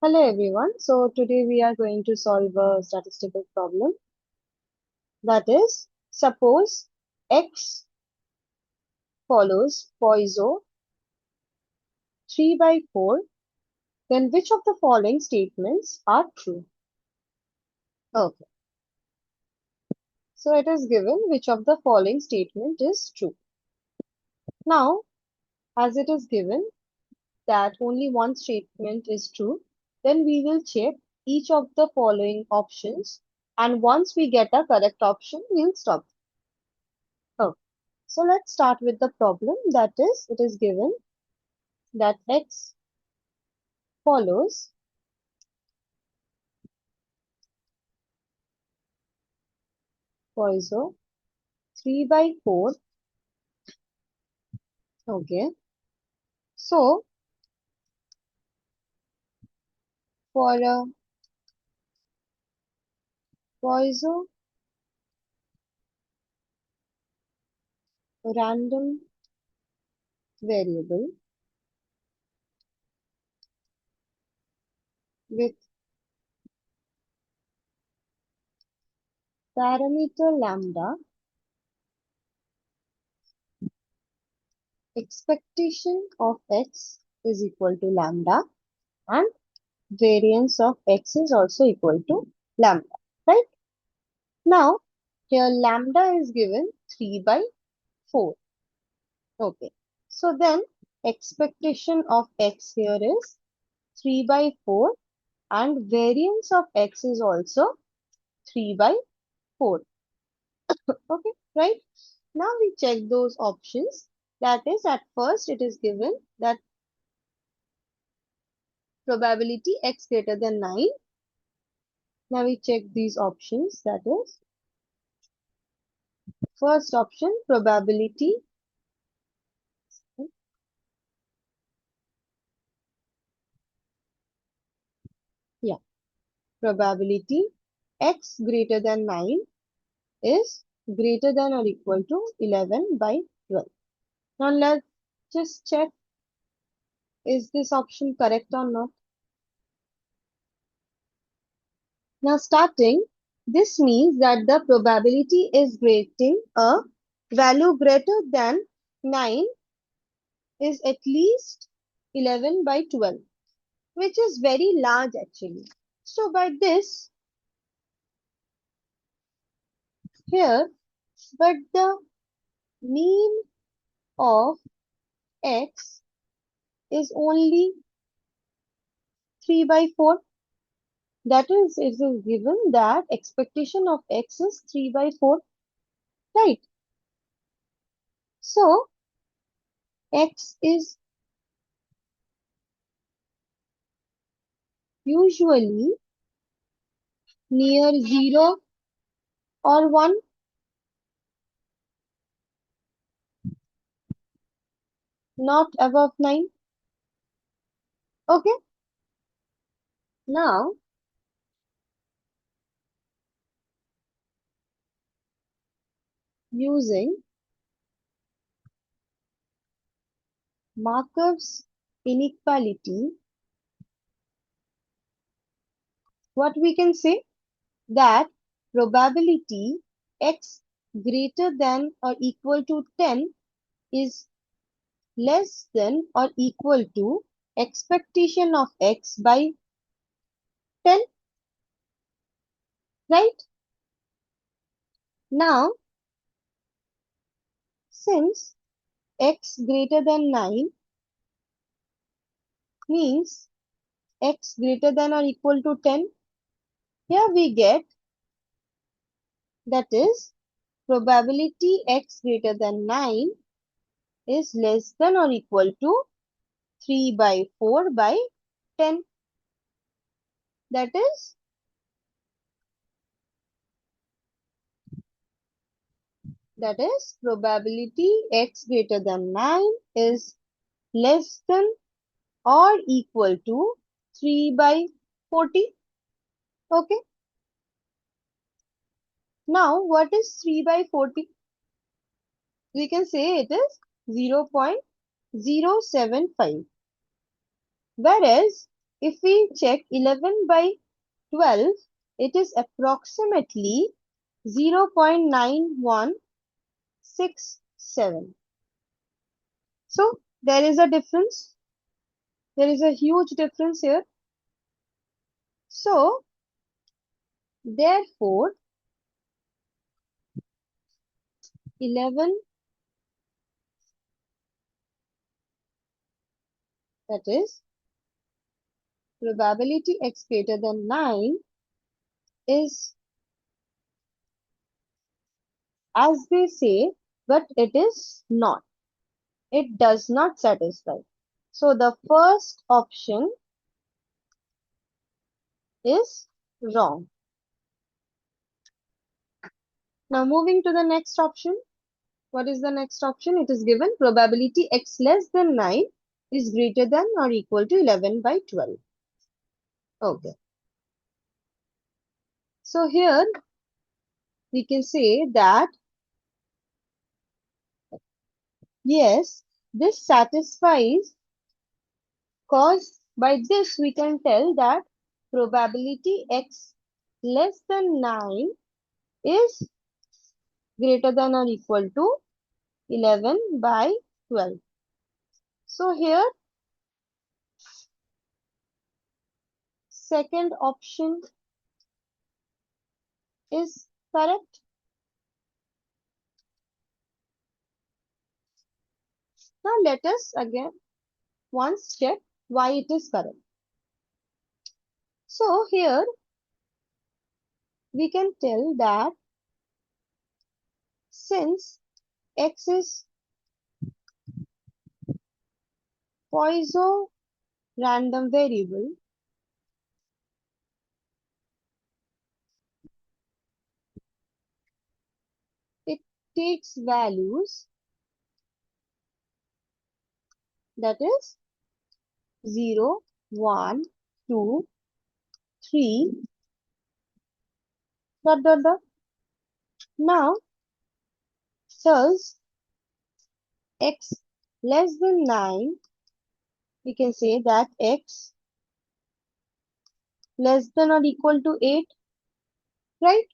Hello everyone. So today we are going to solve a statistical problem. That is, suppose x follows Poisson 3 by 4, then which of the following statements are true? Okay, so it is given which of the following statement is true. Now, as it is given that only one statement is true, then we will check each of the following options, and once we get a correct option, we'll stop. Okay. So let's start with the problem. That is, it is given that x follows Poisson 3 by 4. Okay. So for a Poisson random variable with parameter lambda, expectation of x is equal to lambda and variance of x is also equal to lambda, right? Now, here lambda is given 3 by 4. Okay. So then expectation of x here is 3 by 4 and variance of x is also 3 by 4. Okay, right? Now we check those options. That is, at first it is given that probability x greater than 9. Now we check these options. That is, first option, probability. Yeah, probability x greater than 9 is greater than or equal to 11 by 12. Now let's just check, is this option correct or not? Now starting, this means that the probability is getting a value greater than 9 is at least 11 by 12, which is very large actually. So by this, here, but the mean of x is only 3 by 4. That is, it is given that expectation of x is 3 by 4, right? So, x is usually near 0 or 1, not above 9. Okay, now using Markov's inequality, what we can say that probability x greater than or equal to 10 is less than or equal to expectation of x by 10, right? Now, since x greater than 9 means x greater than or equal to 10, here we get, that is, probability x greater than 9 is less than or equal to 3 by 4 by 10. That is probability x greater than 9 is less than or equal to 3 by 40. Okay. Now, what is 3 by 40? We can say it is 0.075. Whereas if we check 11 by 12, it is approximately 0.9167. So there is a difference. There is a huge difference here. So therefore 11, that is probability x greater than 9 is, as they say, but it is not. It does not satisfy. So the first option is wrong. Now moving to the next option. What is the next option? It is given probability x less than 9 is greater than or equal to 11 by 12. Okay. So here we can say that yes, this satisfies, cause by this we can tell that probability x less than 9 is greater than or equal to 11 by 12. So here second option is correct. Now let us again once check why it is correct. So here we can tell that since x is Poisson random variable, it takes values, that is 0, 1, 2, 3, dot dot dot. Now, thus x less than 9, we can say that x less than or equal to 8, right?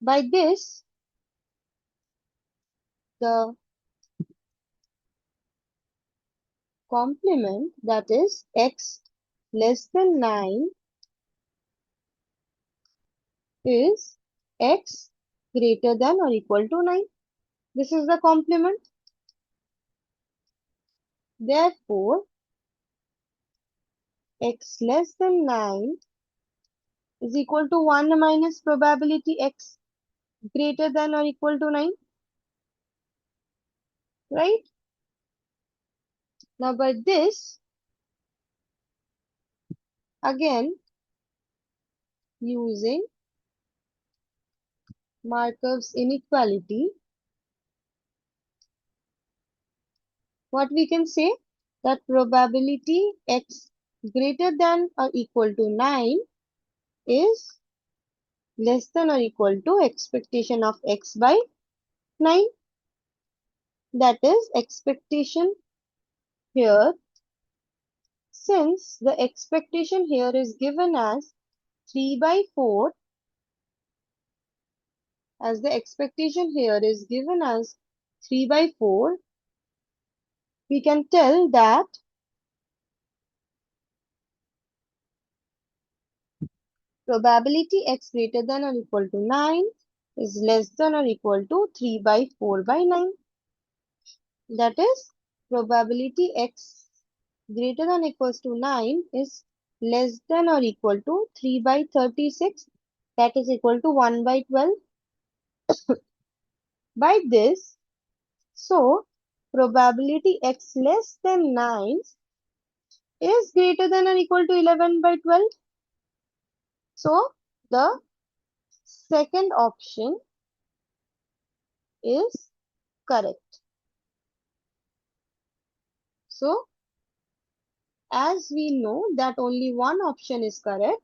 By this, the complement, that is x less than 9 is x greater than or equal to 9. This is the complement. Therefore, x less than 9 is equal to 1 minus probability x greater than or equal to 9, right? Now by this, again using Markov's inequality, what we can say? That probability x greater than or equal to 9 is less than or equal to expectation of x by 9. That is expectation here. Since the expectation here is given as 3 by 4, as the expectation here is given as 3 by 4, we can tell that probability x greater than or equal to 9 is less than or equal to 3 by 4 by 9. That is probability x greater than or equals to 9 is less than or equal to 3 by 36, that is equal to 1 by 12. By this, so probability x less than 9 is greater than or equal to 11 by 12. So the second option is correct. So as we know that only one option is correct,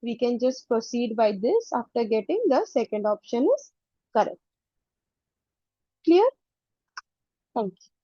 we can just proceed by this after getting the second option is correct. Clear? Thank you.